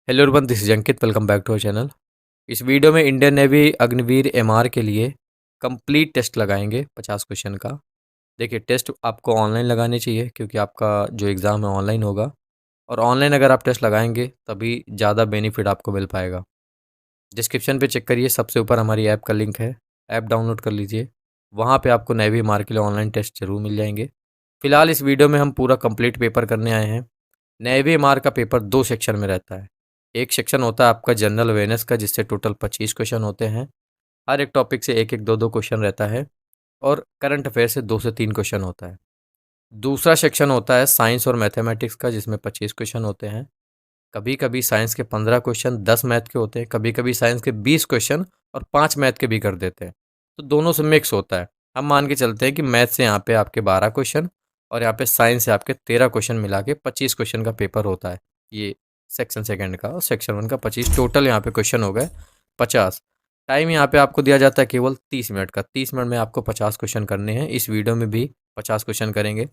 Hello everyone, this is Ankit. Welcome back to our channel. इस video में Indian Navy Agniveer MR के लिए complete test लगाएंगे 50 क्वेश्चन का। देखिए, टेस्ट आपको ऑनलाइन लगाने चाहिए क्योंकि आपका जो एग्ज़ाम है ऑनलाइन होगा। और ऑनलाइन अगर आप टेस्ट लगाएंगे तभी ज़्यादा बेनिफिट आपको मिल पाएगा। डिस्क्रिप्शन पे चेक करिए, सबसे ऊपर हमारी ऐप का लिंक है। ऐप डाउनलोड कर लीजिए, वहाँ पे आपको नेवी एमआर के लिए ऑनलाइन टेस्ट जरूर मिल जाएंगे। फिलहाल इस वीडियो में हम पूरा कंप्लीट पेपर करने आए हैं। नेवी मार का पेपर दो सेक्शन में रहता है। एक सेक्शन होता है आपका जनरल अवेयरनेस का, जिससे टोटल 25 क्वेश्चन होते हैं। हर एक टॉपिक से एक एक दो दो क्वेश्चन रहता है। और करंट अफेयर से 2 से 3 क्वेश्चन होता है। दूसरा सेक्शन होता है साइंस और मैथमेटिक्स का, जिसमें 25 क्वेश्चन होते हैं। कभी कभी साइंस के 15 क्वेश्चन 10 मैथ के होते हैं, कभी कभी साइंस के 20 क्वेश्चन और 5 मैथ के भी कर देते हैं। तो दोनों से मिक्स होता है। हम मान के चलते हैं कि मैथ से यहाँ पे आपके 12 क्वेश्चन और यहाँ पे साइंस से आपके 13 क्वेश्चन मिला के 25 क्वेश्चन का पेपर होता है। ये सेक्शन सेकंड का और सेक्शन वन का 25, टोटल यहाँ पे क्वेश्चन हो गए 50। टाइम यहाँ पे आपको दिया जाता है केवल 30 मिनट का। 30 मिनट में आपको 50 क्वेश्चन करने हैं। इस वीडियो में भी 50 क्वेश्चन करेंगे।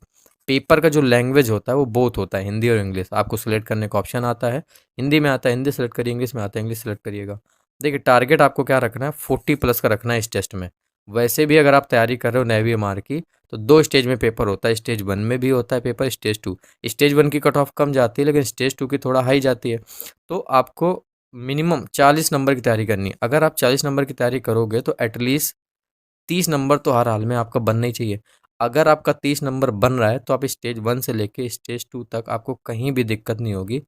पेपर का जो लैंग्वेज होता है वो बोथ होता है, हिंदी और इंग्लिश। आपको सिलेक्ट करने का ऑप्शन आता है। हिंदी में आता है हिंदी सेलेक्ट करिए, इंग्लिश में आता है इंग्लिश सेलेक्ट करिएगा। देखिए, टारगेट आपको क्या रखना है, 40+ का रखना है इस टेस्ट में। वैसे भी अगर आप तैयारी कर रहे हो नेवी एमआर की, तो 2 स्टेज में पेपर होता है। स्टेज 1 में भी होता है पेपर, स्टेज 2। स्टेज 1 की कट ऑफ कम जाती है, लेकिन स्टेज 2 की थोड़ा हाई जाती है। तो आपको मिनिमम 40 नंबर की तैयारी करनी है। अगर आप 40 नंबर की तैयारी करोगे तो एटलीस्ट 30 नंबर तो हर हाल में आपका बनना ही चाहिए। अगर आपका 30 नंबर बन रहा है तो आप स्टेज 1 से लेके स्टेज 2 तक आपको कहीं भी दिक्कत नहीं होगी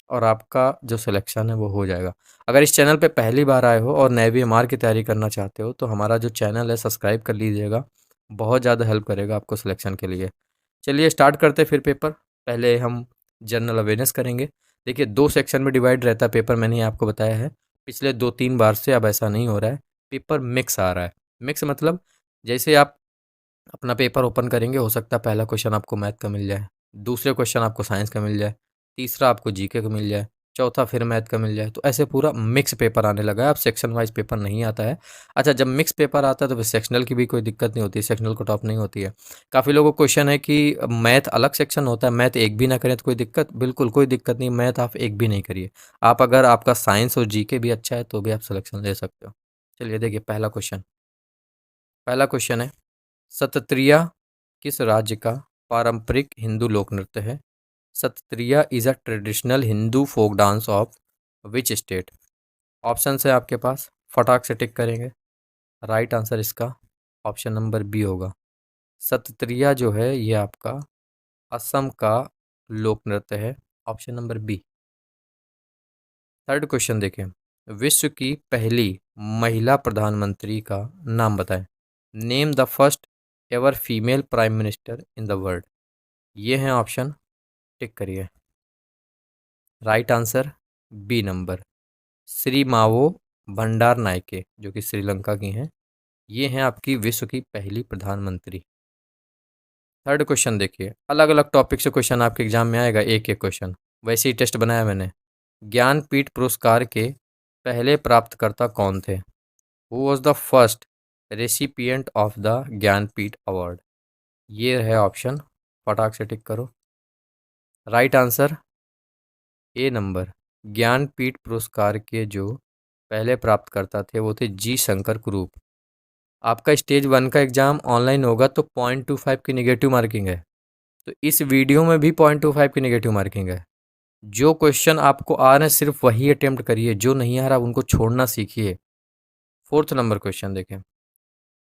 और आपका जो सिलेक्शन है वो हो जाएगा। अगर इस चैनल पे पहली बार आए हो और नेवी एमआर की तैयारी करना चाहते हो तो हमारा जो चैनल है सब्सक्राइब कर लीजिएगा। बहुत ज़्यादा हेल्प करेगा आपको सिलेक्शन के लिए। चलिए स्टार्ट करते हैं फिर पेपर। पहले हम जनरल अवेयरनेस करेंगे। देखिए, 2 सेक्शन में डिवाइड रहता है पेपर, मैंने आपको बताया है। पिछले 2-3 बार से अब ऐसा नहीं हो रहा है। पेपर मिक्स आ रहा है। मिक्स मतलब जैसे आप अपना पेपर ओपन करेंगे, हो सकता है पहला क्वेश्चन आपको मैथ का मिल जाए, दूसरे क्वेश्चन आपको साइंस का मिल जाए, तीसरा आपको जीके का मिल जाए, चौथा फिर मैथ का मिल जाए। तो ऐसे पूरा मिक्स पेपर आने लगा है। अब सेक्शन वाइज पेपर नहीं आता है। अच्छा, जब मिक्स पेपर आता है तो फिर सेक्शनल की भी कोई दिक्कत नहीं होती, सेक्शनल कट ऑफ नहीं होती है। काफ़ी लोगों को क्वेश्चन है कि मैथ अलग सेक्शन होता है, मैथ एक भी ना करें तो कोई दिक्कत? बिल्कुल कोई दिक्कत नहीं, मैथ आप एक भी नहीं करिए। आप अगर आपका साइंस और जीके भी अच्छा है तो भी आप सिलेक्शन ले सकते हो। चलिए देखिए, पहला क्वेश्चन है, सतत्रिया किस राज्य का पारंपरिक हिंदू लोक नृत्य है? Sattriya is a traditional Hindu folk dance of which state? Option है आपके पास, फटाक से टिक करेंगे। राइट आंसर इसका ऑप्शन नंबर बी होगा। सतत्रिया जो है ये आपका असम का लोक नृत्य है। Option number B. Third question देखें, विश्व की पहली महिला प्रधानमंत्री का नाम बताएं। Name the first ever female prime minister in the world. ये हैं ऑप्शन, टिक करिए। Right answer B number, Sirimavo भंडार नायके, जो कि श्रीलंका की हैं। ये हैं आपकी विश्व की पहली प्रधानमंत्री। थर्ड क्वेश्चन देखिए, अलग अलग टॉपिक से क्वेश्चन आपके एग्जाम में आएगा, एक एक क्वेश्चन। वैसे ही टेस्ट बनाया मैंने। ज्ञानपीठ पुरस्कार के पहले प्राप्तकर्ता कौन थे? Who was the first recipient of the Jnanpith award? ये है ऑप्शन, फटाक से टिक करो। Right answer A number, Jnanpith पुरस्कार के जो पहले प्राप्तकर्ता थे वो थे जी शंकर कुरूप। आपका स्टेज 1 का एग्जाम ऑनलाइन होगा तो 0.25 की नेगेटिव मार्किंग है। तो इस वीडियो में भी 0.25 की नेगेटिव मार्किंग है। जो क्वेश्चन आपको आ रहे हैं सिर्फ वही अटेम्प्ट करिए, जो नहीं आ रहा उनको छोड़ना सीखिए। फोर्थ नंबर क्वेश्चन देखें,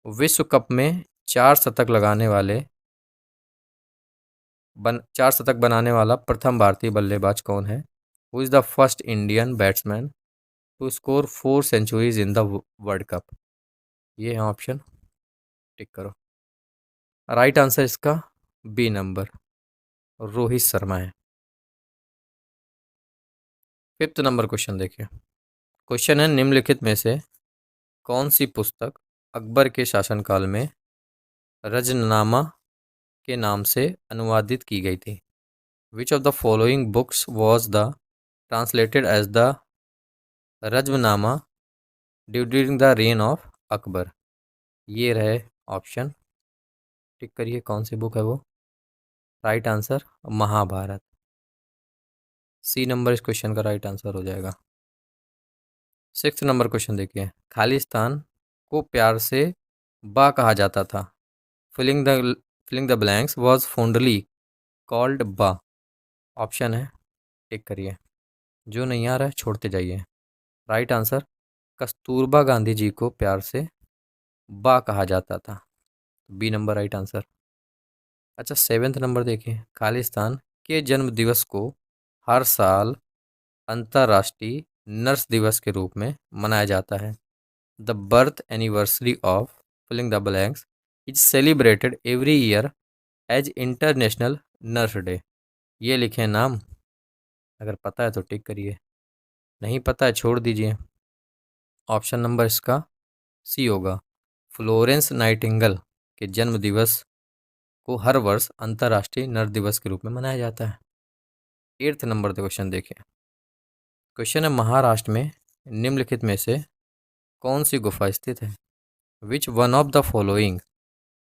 विश्व कप में 4 शतक लगाने वाले 4 शतक बनाने वाला प्रथम भारतीय बल्लेबाज कौन है? Who is the first Indian batsman to score 4 centuries in the world cup? ये है ऑप्शन, टिक करो। राइट आंसर इसका बी नंबर, रोहित शर्मा है। फिफ्थ नंबर क्वेश्चन देखिए। क्वेश्चन है, निम्नलिखित में से कौन सी पुस्तक अकबर के शासनकाल में रजनामा के नाम से अनुवादित की गई थी? Which of the following books was the translated as the Razmnama during the reign of Akbar? ये रहे ऑप्शन, टिक करिए कौन सी बुक है वो। Right answer Mahabharata. C number इस क्वेश्चन का राइट आंसर हो जाएगा। 6th नंबर क्वेश्चन देखिए, खालिस्तान को प्यार से बा कहा जाता था। Filling the blanks was fondly called Ba. Option है, टिक करिए। जो नहीं आ रहा है छोड़ते जाइए। राइट आंसर, कस्तूरबा गांधी जी को प्यार से बा कहा जाता था। B number right answer. अच्छा 7th नंबर देखिए, खालिस्तान के जन्म दिवस को हर साल अंतर्राष्ट्रीय नर्स दिवस के रूप में मनाया जाता है। The birth anniversary of filling the blanks is celebrated every year as international nurse day. ये लिखें नाम, अगर पता है तो टिक करिए, नहीं पता है छोड़ दीजिए। ऑप्शन नंबर इसका सी होगा, फ्लोरेंस नाइटिंगेल के जन्म दिवस को हर वर्ष अंतर्राष्ट्रीय नर्स दिवस के रूप में मनाया जाता है। 8th नंबर का क्वेश्चन देखिए, क्वेश्चन है महाराष्ट्र में निम्नलिखित में से कौन सी गुफा स्थित है। विच one of the following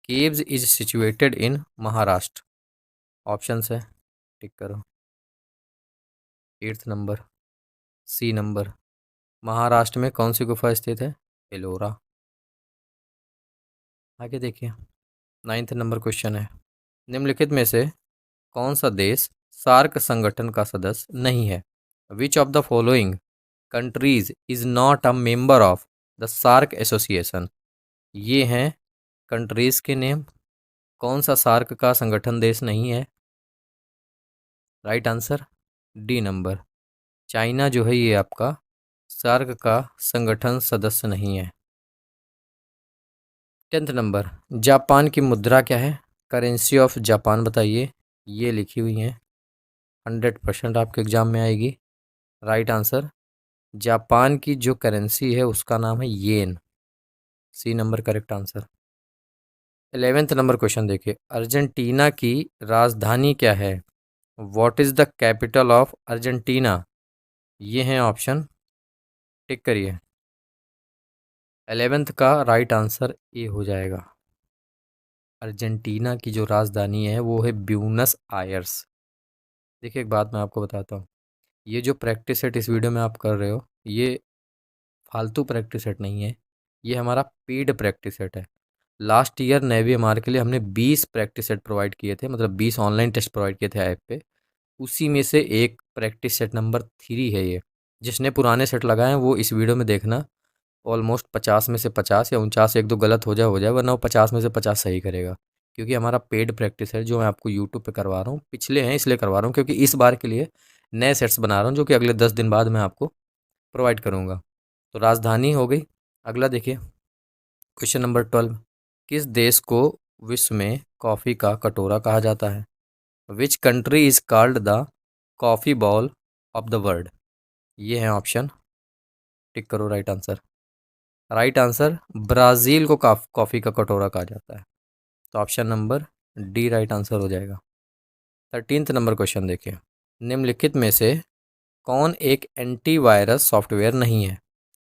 caves is situated in Maharashtra. Option है, टिक करो। 8th नंबर, सी नंबर, महाराष्ट्र में कौन सी गुफा स्थित है, एलोरा। आगे देखिए 9th नंबर क्वेश्चन है, निम्नलिखित में से कौन सा देश सार्क संगठन का सदस्य नहीं है। Which of the following countries is not a member of the SAARC association. ये हैं कंट्रीज के नेम, कौन सा सार्क का संगठन देश नहीं है। Right answer, D number, China जो है ये आपका सार्क का संगठन सदस्य नहीं है। 10th नंबर, जापान की मुद्रा क्या है, करेंसी ऑफ जापान बताइए। ये लिखी हुई हैं, 100% आपके एग्जाम में आएगी। राइट आंसर, जापान की जो करेंसी है उसका नाम है yen. C number correct answer. 11th number question देखिए, अर्जेंटीना की राजधानी क्या है। What is the capital of Argentina. ये हैं ऑप्शन, टिक करिए। 11th का राइट आंसर ए हो जाएगा। अर्जेंटीना की जो राजधानी है वो है ब्यूनस आयर्स। देखिए एक बात मैं आपको बताता हूँ, ये जो प्रैक्टिस सेट इस वीडियो में आप कर रहे हो ये फालतू प्रैक्टिस सेट नहीं है, ये हमारा पेड प्रैक्टिस सेट है। लास्ट ईयर नेवी एमआर के लिए हमने 20 प्रैक्टिस सेट प्रोवाइड किए थे, मतलब 20 ऑनलाइन टेस्ट प्रोवाइड किए थे ऐप पे। उसी में से एक प्रैक्टिस सेट नंबर 3 है ये। जिसने पुराने सेट लगाए हैं वो इस वीडियो में देखना, ऑलमोस्ट 50 में से 50 या 49, एक दो गलत हो जाए, वरना वो 50 में से 50 सही करेगा। क्योंकि हमारा पेड प्रैक्टिस है जो मैं आपको यूट्यूब पे करवा रहा हूँ, पिछले हैं इसलिए करवा रहा हूँ क्योंकि इस बार के लिए नए सेट्स बना रहा हूँ जो कि अगले 10 दिन बाद मैं आपको प्रोवाइड करूँगा। तो राजधानी हो गई। अगला देखिए क्वेश्चन नंबर 12, किस देश को विश्व में कॉफ़ी का कटोरा कहा जाता है। Which country is called the coffee ball of the world. ये है ऑप्शन, टिक करो right answer. Right answer, Brazil को कॉफ़ी का कटोरा कहा जाता है। तो option number D right answer हो जाएगा। 13th नंबर क्वेश्चन देखिए, निम्नलिखित में से कौन एक एंटीवायरस सॉफ्टवेयर नहीं है।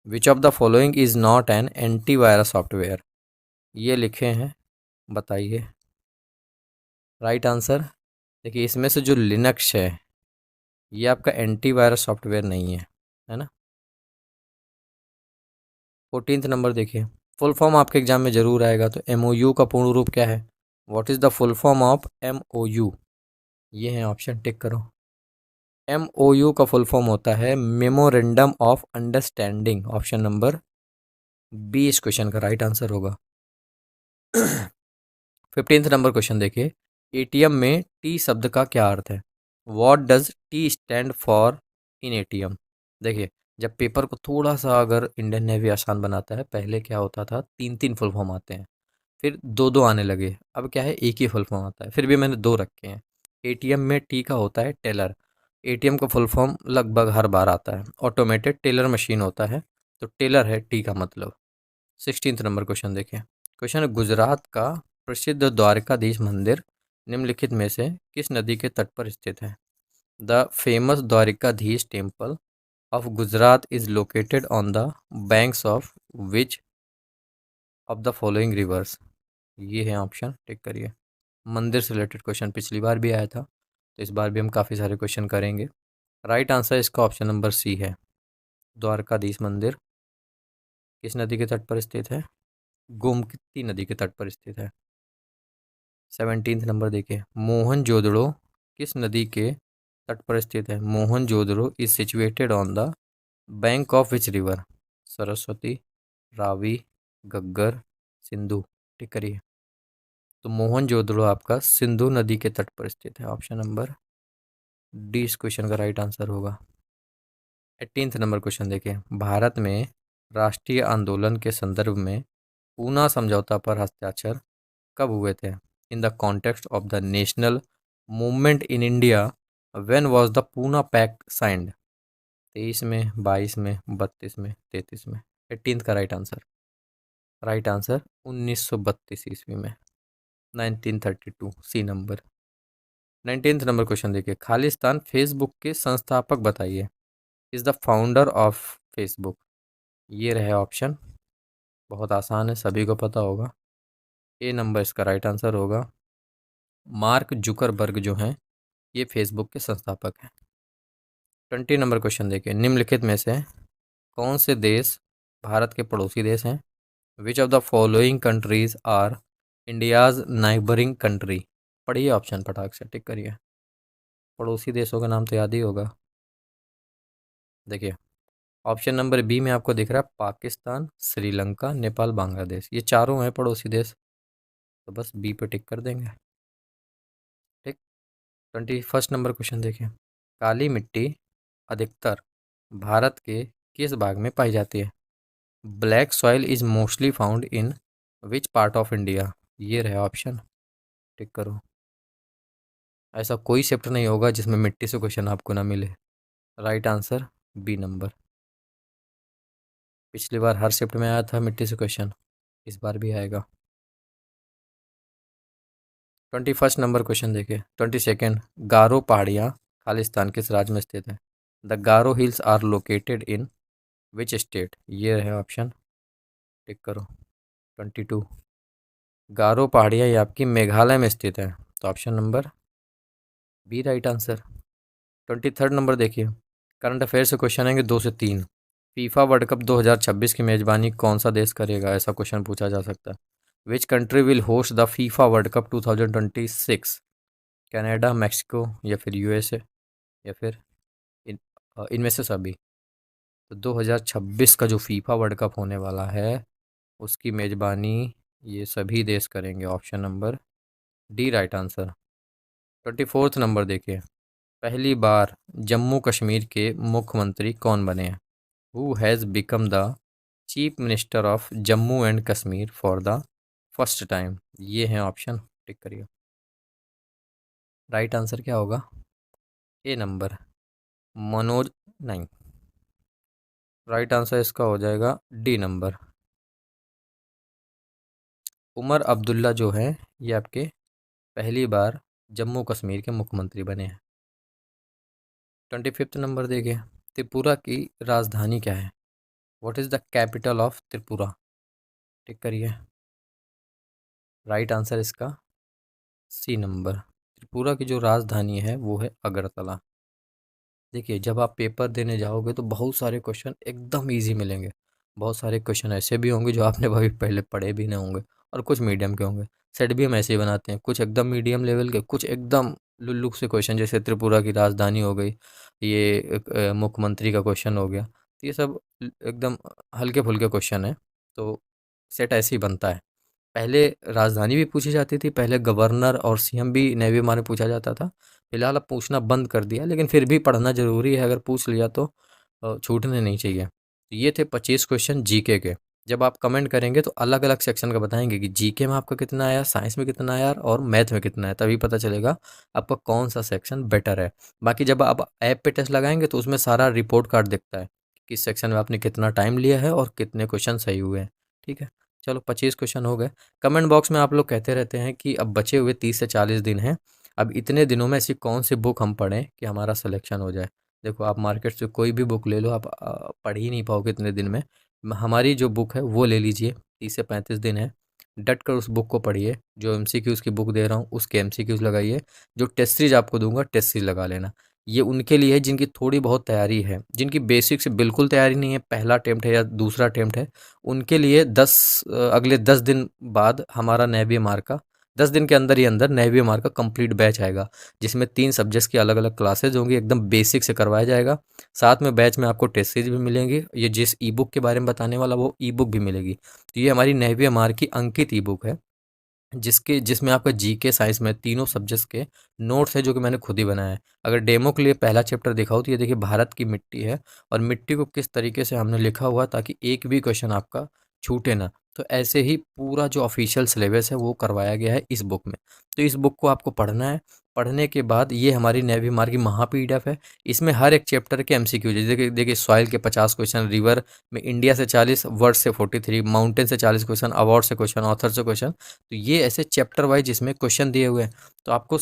Which of the following is not an antivirus software. ये लिखे हैं, बताइए। राइट आंसर, देखिए इसमें से जो लिनक्स है ये आपका एंटीवायरस सॉफ्टवेयर नहीं है ना। 14th नंबर देखिए, फुल फॉर्म आपके एग्जाम में जरूर आएगा, तो MOU का पूर्ण रूप क्या है। What is the full form of MOU। ये है ऑप्शन, टिक करो। MOU का फुल फॉर्म होता है memorandum of understanding. Option number B इस क्वेश्चन का राइट आंसर होगा। 15th नंबर क्वेश्चन देखिए, ATM में टी शब्द का क्या अर्थ है। What does T stand for in ATM। देखिए जब पेपर को थोड़ा सा अगर इंडियन नेवी आसान बनाता है, पहले क्या होता था 3-3 फुल फॉर्म आते हैं, फिर 2-2 आने लगे, अब क्या है एक ही फुल फॉर्म आता है, फिर भी मैंने 2 रखे हैं। ATM में टी का होता है टेलर। ATM का फुल फॉर्म लगभग हर बार आता है, ऑटोमेटेड टेलर मशीन होता है, तो टेलर है टी का मतलब। 16th नंबर क्वेश्चन देखिए, क्वेश्चन है गुजरात का प्रसिद्ध द्वारकाधीश मंदिर निम्नलिखित में से किस नदी के तट पर स्थित है। The famous Dwarkadhish temple of Gujarat is located on the banks of which of the following rivers. ये है ऑप्शन, टिक करिए। मंदिर से रिलेटेड क्वेश्चन पिछली बार भी आया था, तो इस बार भी हम काफ़ी सारे क्वेश्चन करेंगे। राइट आंसर इसका ऑप्शन नंबर सी है। द्वारकाधीश मंदिर किस नदी के तट पर स्थित है? गोमती नदी के तट पर स्थित है। 17 नंबर देखिए, मोहनजोदड़ो किस नदी के तट पर स्थित है? Mohenjodaro is situated on the bank of which river? Saraswati, Ravi, Ghaggar, Sindhu. Tick करिए। तो मोहनजोदड़ो आपका सिंधु नदी के तट पर स्थित है। ऑप्शन नंबर डी इस क्वेश्चन का राइट आंसर होगा। 18 नंबर क्वेश्चन देखिए, भारत में राष्ट्रीय आंदोलन के संदर्भ में पूना समझौता पर हस्ताक्षर कब हुए थे? In the context of the national movement in India when was the Poona pact signed? 23 में, 22 में, 32 में, 33 में। 18 का राइट आंसर 1932 ईस्वी में, 1932, सी नंबर। 19 नंबर क्वेश्चन देखिए, खालिस्तान फेसबुक के संस्थापक बताइए। Is the founder of Facebook? ये रहे ऑप्शन, बहुत आसान है, सभी को पता होगा। ए नंबर इसका राइट आंसर होगा। मार्क जुकरबर्ग जो हैं ये फेसबुक के संस्थापक हैं। 20 नंबर क्वेश्चन देखिए, निम्नलिखित में से कौन से देश भारत के पड़ोसी देश हैं? Which of the following countries are India's neighboring country? पढ़िए ऑप्शन, फटाक से टिक करिए। पड़ोसी देशों का नाम तो याद ही होगा। देखिए, ऑप्शन नंबर बी में आपको दिख रहा है पाकिस्तान, श्रीलंका, नेपाल, बांग्लादेश। ये चारों हैं पड़ोसी देश, तो बस बी पे टिक कर देंगे। ठीक। 21 नंबर क्वेश्चन देखिए, काली मिट्टी अधिकतर भारत के किस भाग में पाई जाती है? Black soil is mostly found in which part of India? ये रहे ऑप्शन, टिक करो। ऐसा कोई चैप्टर नहीं होगा जिसमें मिट्टी से क्वेश्चन आपको ना मिले। Right answer B number. पिछली बार हर शिफ्ट में आया था मिट्टी से क्वेश्चन, इस बार भी आएगा। 21 नंबर क्वेश्चन देखिए, 22, गारो पहाड़ियाँ खालिस्तान किस राज्य में स्थित है? The Garo hills are located in which state? ये रहे ऑप्शन, टिक करो। 22, गारो पहाड़ियाँ ये आपकी मेघालय में स्थित है, तो option number B right answer. 23 number देखिए, करंट अफेयर से क्वेश्चन आएंगे 2 से 3। फीफा वर्ल्ड कप 2026 की मेजबानी कौन सा देश करेगा? ऐसा क्वेश्चन पूछा जा सकता है। Which country will host the FIFA world cup 2026? Canada, Mexico या फिर यूएसए या फिर इनमें से सभी? तो 2026 का जो फीफा वर्ल्ड कप होने वाला है उसकी मेजबानी ये सभी देश करेंगे। Option number D right answer. 24 number देखिए, पहली बार जम्मू कश्मीर के मुख्यमंत्री कौन बने हैं? Who has become the chief minister of Jammu and Kashmir for the first time? ये हैं ऑप्शन, टिक करिए। राइट आंसर क्या होगा? ए नंबर, मनोज, नहीं, राइट आंसर इसका हो जाएगा डी नंबर, उमर अब्दुल्ला जो है ये आपके पहली बार जम्मू कश्मीर के मुख्यमंत्री बने हैं। 25 नंबर देखिए, त्रिपुरा की राजधानी क्या है? What is the capital of Tripura? Tick करिए। राइट आंसर इसका सी नंबर, त्रिपुरा की जो राजधानी है वो है अगरतला। देखिए, जब आप पेपर देने जाओगे तो बहुत सारे क्वेश्चन एकदम इजी मिलेंगे, बहुत सारे क्वेश्चन ऐसे भी होंगे जो आपने कभी पहले पढ़े भी नहीं होंगे, और कुछ मीडियम के होंगे। सेट भी हम ऐसे ही बनाते हैं, कुछ एकदम मीडियम लेवल के, कुछ एकदम लुल्लुक से क्वेश्चन, जैसे त्रिपुरा की राजधानी हो गई, ये मुख्यमंत्री का क्वेश्चन हो गया, तो ये सब एकदम हल्के फुल्के क्वेश्चन है। तो सेट ऐसे ही बनता है। पहले राजधानी भी पूछी जाती थी, पहले गवर्नर और सीएम भी नए में पूछा जाता था। फिलहाल अब पूछना बंद कर दिया, लेकिन फिर भी पढ़ना ज़रूरी है, अगर पूछ लिया तो छूटने नहीं चाहिए। तो ये थे 25 क्वेश्चन जीके के। जब आप कमेंट करेंगे तो अलग अलग सेक्शन का बताएंगे कि जीके में आपका कितना आया, साइंस में कितना आया और मैथ में कितना है, तभी पता चलेगा आपका कौन सा सेक्शन बेटर है। बाकी जब आप ऐप पे टेस्ट लगाएंगे तो उसमें सारा रिपोर्ट कार्ड दिखता है, किस सेक्शन में आपने कितना टाइम लिया है और कितने क्वेश्चन सही हुए हैं। ठीक है, चलो 25 क्वेश्चन हो गए। कमेंट बॉक्स में आप लोग कहते रहते हैं कि अब बचे हुए 30 से 40 दिन हैं, अब इतने दिनों में ऐसी कौन सी बुक हम पढ़ें कि हमारा सिलेक्शन हो जाए। देखो, आप मार्केट से कोई भी बुक ले लो, आप पढ़ ही नहीं पाओगे इतने दिन में। हमारी जो बुक है वो ले लीजिए, 30 से 35 दिन है, डट कर उस बुक को पढ़िए। जो एमसीक्यूज़ की बुक दे रहा हूँ उसके एमसीक्यूज़ लगाइए, जो टेस्ट सीरीज आपको दूंगा टेस्ट सीरीज लगा लेना। ये उनके लिए है जिनकी थोड़ी बहुत तैयारी है, जिनकी बेसिक से बिल्कुल तैयारी नहीं है, पहला अटेम्प्ट है या दूसरा अटेम्प्ट है, उनके लिए अगले 10 दिन बाद हमारा नेवी का 10 दिन के अंदर ही अंदर नेवी का कंप्लीट बैच आएगा, जिसमें 3 सब्जेक्ट्स की अलग अलग क्लासेज होंगी, एकदम बेसिक से करवाया जाएगा। साथ में बैच में आपको टेस्ट सीरीज भी मिलेंगी, ये जिस ई बुक के बारे में बताने वाला वो ई बुक भी मिलेगी। तो ये हमारी नेवी की अंकित ई बुक है, जिसमें आपका जीके साइंस में तीनों सब्जेक्ट्स के नोट्स है, जो कि मैंने खुद ही बनाया है। अगर डेमो के लिए पहला चैप्टर दिखाऊँ तो ये देखिए भारत की मिट्टी है, और मिट्टी को किस तरीके से हमने लिखा हुआ ताकि एक भी क्वेश्चन आपका छूटे ना। तो ऐसे ही पूरा जो ऑफिशियल सिलेबस है वो करवाया गया है इस बुक में। तो इस बुक को आपको पढ़ना है। पढ़ने के बाद ये हमारी नेवी मार की महा पीडीएफ है। इसमें हर एक चैप्टर के एमसीक्यू, जैसे देखिए देखिए सॉइल के 50 क्वेश्चन, रिवर में इंडिया से 40, वर्ड से 43, माउंटेन से 40 क्वेश्चन, अवार्ड से क्वेश्चन, ऑथर से क्वेश्चन। तो ये ऐसे चैप्टर वाइज इसमें क्वेश्चन दिए हुए हैं। तो आपको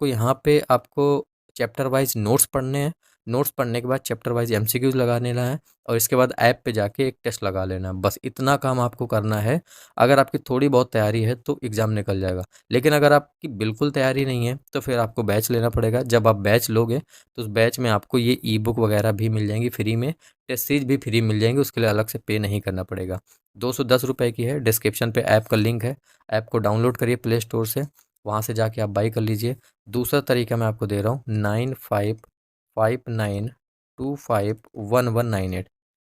यहाँ पे आपको चैप्टर वाइज नोट्स पढ़ने हैं। नोट्स पढ़ने के बाद चैप्टर वाइज एमसीक्यूज लगा लेना है, और इसके बाद ऐप पे जाके एक टेस्ट लगा लेना है। बस इतना काम आपको करना है। अगर आपकी थोड़ी बहुत तैयारी है तो एग्ज़ाम निकल जाएगा। लेकिन अगर आपकी बिल्कुल तैयारी नहीं है तो फिर आपको बैच लेना पड़ेगा। जब आप बैच लोगे तो उस बैच में आपको ये ई बुक वगैरह भी मिल जाएंगी फ्री में, टेस्ट सीरीज भी फ्री मिल जाएंगी, उसके लिए अलग से पे नहीं करना पड़ेगा। 210 रुपये की है। डिस्क्रिप्शन पे ऐप का लिंक है, ऐप को डाउनलोड करिए प्ले स्टोर से, वहाँ से जाके आप बाई कर लीजिए। दूसरा तरीका मैं आपको दे रहा हूँ, 9559251198,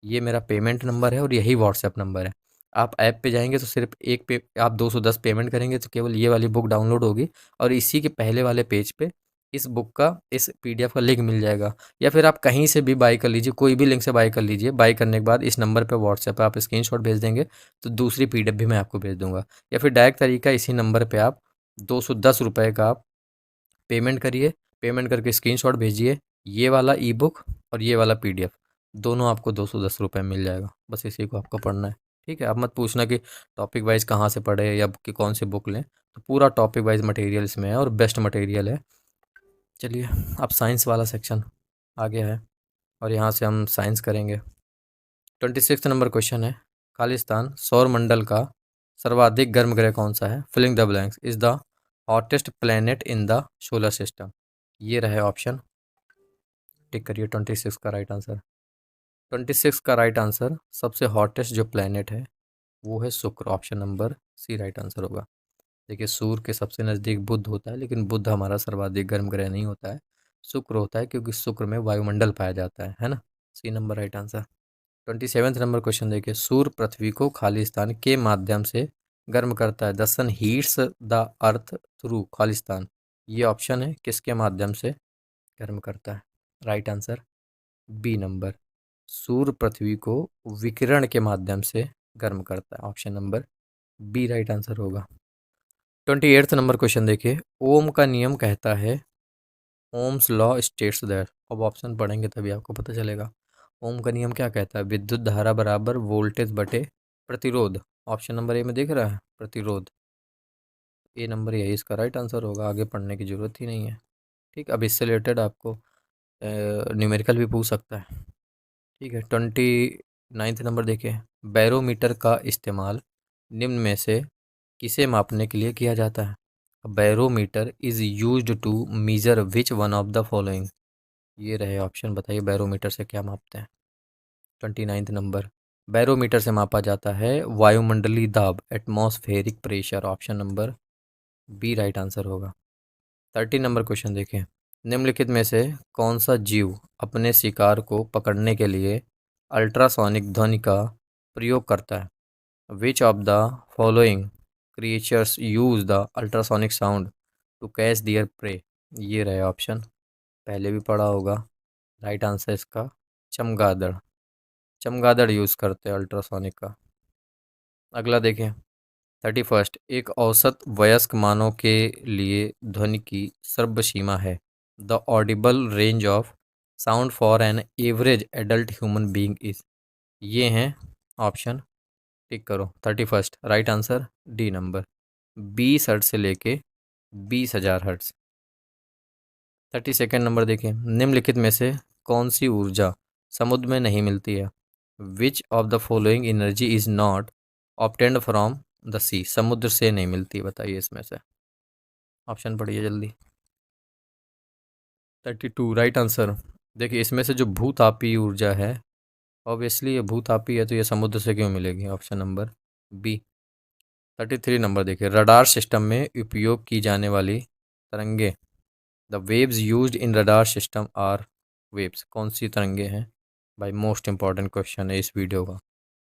ये मेरा पेमेंट नंबर है और यही व्हाट्सएप नंबर है। आप ऐप पे जाएंगे तो सिर्फ एक पे आप 210 पेमेंट करेंगे तो केवल ये वाली बुक डाउनलोड होगी, और इसी के पहले वाले पेज पे इस बुक का, इस पीडीएफ का लिंक मिल जाएगा। या फिर आप कहीं से भी बाई कर लीजिए, कोई भी लिंक से बाई कर लीजिए। बाई करने के बाद इस नंबर पे व्हाट्सएप पे आप स्क्रीनशॉट भेज देंगे तो दूसरी पीडीएफ भी मैं आपको भेज दूंगा। या फिर डायरेक्ट तरीका, इसी नंबर पे आप 210 रुपये का आप पेमेंट करिए, पेमेंट करके स्क्रीनशॉट भेजिए, ये वाला ई बुक और ये वाला पीडीएफ, दोनों आपको 210 रुपये में मिल जाएगा। बस इसी को आपको पढ़ना है। ठीक है, आप मत पूछना कि टॉपिक वाइज कहाँ से पढ़े या कि कौन सी बुक लें, तो पूरा टॉपिक वाइज मटेरियल इसमें है और बेस्ट मटेरियल है। चलिए, अब साइंस वाला सेक्शन आ गया है, और यहाँ से हम साइंस करेंगे। 26 नंबर क्वेश्चन है, खालिस्तान सौर मंडल का सर्वाधिक गर्म ग्रह कौन सा है? Filling the blanks is the hottest planet in the solar system. ये रहे ऑप्शन, टिक करिए 26 का राइट आंसर। 26 का राइट आंसर, सबसे हॉटेस्ट जो प्लेनेट है वो है शुक्र, option number C right answer होगा। देखिए, सूर्य के सबसे नज़दीक बुध होता है, लेकिन बुध हमारा सर्वाधिक गर्म ग्रह नहीं होता है, शुक्र होता है, क्योंकि शुक्र में वायुमंडल पाया जाता है ना। C number right answer. 27 number question देखिए, सूर्य पृथ्वी को खालिस्तान के माध्यम से गर्म करता है। The sun heats the earth through Khalistan. ये ऑप्शन है, किसके माध्यम से गर्म करता है? राइट आंसर बी नंबर, सूर्य पृथ्वी को विकिरण के माध्यम से गर्म करता है, option number B right answer होगा। 28 नंबर क्वेश्चन देखिए, ओम का नियम कहता है, ओम्स लॉ स्टेट्स दैट। अब ऑप्शन पढ़ेंगे तभी आपको पता चलेगा। ओम का नियम क्या कहता है? विद्युत धारा बराबर वोल्टेज बटे प्रतिरोध। ऑप्शन नंबर ए में दिख रहा है प्रतिरोध, ए नंबर यही इसका राइट आंसर होगा, आगे पढ़ने की ज़रूरत ही नहीं है। ठीक, अब इससे रिलेटेड आपको न्यूमेरिकल भी पूछ सकता है। ठीक है, 29 नंबर देखिए, बैरोमीटर का इस्तेमाल निम्न में से किसे मापने के लिए किया जाता है? Barometer is used to measure which one of the following. ये रहे ऑप्शन, बताइए बैरोमीटर से क्या मापते हैं? 29 नंबर, बैरोमीटर से मापा जाता है वायुमंडलीय दाब, atmospheric pressure, option number B right answer होगा। 30 नंबर क्वेश्चन देखें, निम्नलिखित में से कौन सा जीव अपने शिकार को पकड़ने के लिए अल्ट्रासोनिक ध्वनि का प्रयोग करता है? Which of the following creatures use the ultrasonic sound to catch their prey. ये रहे ऑप्शन, पहले भी पढ़ा होगा। राइट आंसर इसका चमगादड़, चमगादड़ यूज़ करते हैं अल्ट्रासोनिक का। अगला देखें, 31, एक औसत वयस्क मानव के लिए ध्वनि की सर्वसीमा है। The Audible range of sound for an average adult human being is. ये हैं ऑप्शन, टिक करो। 31 right answer D number, 20 hertz से लेके 20,000 हर्ट्ज। 32 नंबर देखें, निम्नलिखित में से कौन सी ऊर्जा समुद्र में नहीं मिलती है? Which of the following energy is not obtained from the sea. समुद्र से नहीं मिलती, बताइए इसमें से। ऑप्शन पढ़िए जल्दी। 32 राइट आंसर। देखिए इसमें से जो भूतापीय ऊर्जा है, ऑब्वियसली ये भूतापीय है तो ये समुद्र से क्यों मिलेगी, ऑप्शन नंबर बी। 33 नंबर देखिए, रडार सिस्टम में उपयोग की जाने वाली तरंगे, the waves used in radar system are waves, कौन सी तरंगे हैं भाई? मोस्ट इंपॉर्टेंट क्वेश्चन है इस वीडियो का,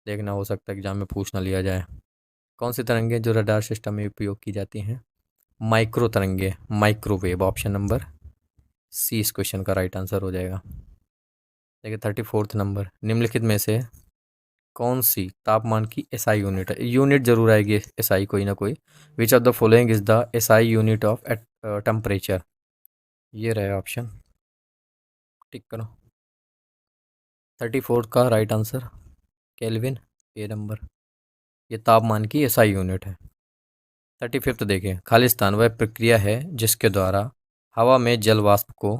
देखना हो सकता है एग्जाम में पूछ ना लिया जाए। कौन सी तरंगे जो रडार सिस्टम में उपयोग की जाती हैं? माइक्रो तरंगे, माइक्रोवेव, ऑप्शन नंबर सी इस क्वेश्चन का राइट आंसर हो जाएगा। देखिए 34th नंबर, निम्नलिखित में से कौन सी तापमान की एसआई यूनिट है? यूनिट जरूर आएगी एसआई कोई ना कोई। विच of the following is the SI unit of temperature? ये रहे ऑप्शन, टिक करो। 34 का राइट आंसर केल्विन, ए नंबर, ये तापमान की एसआई यूनिट है। 35th देखिए, खालिस्तान वह प्रक्रिया है जिसके द्वारा हवा में जल वाष्प को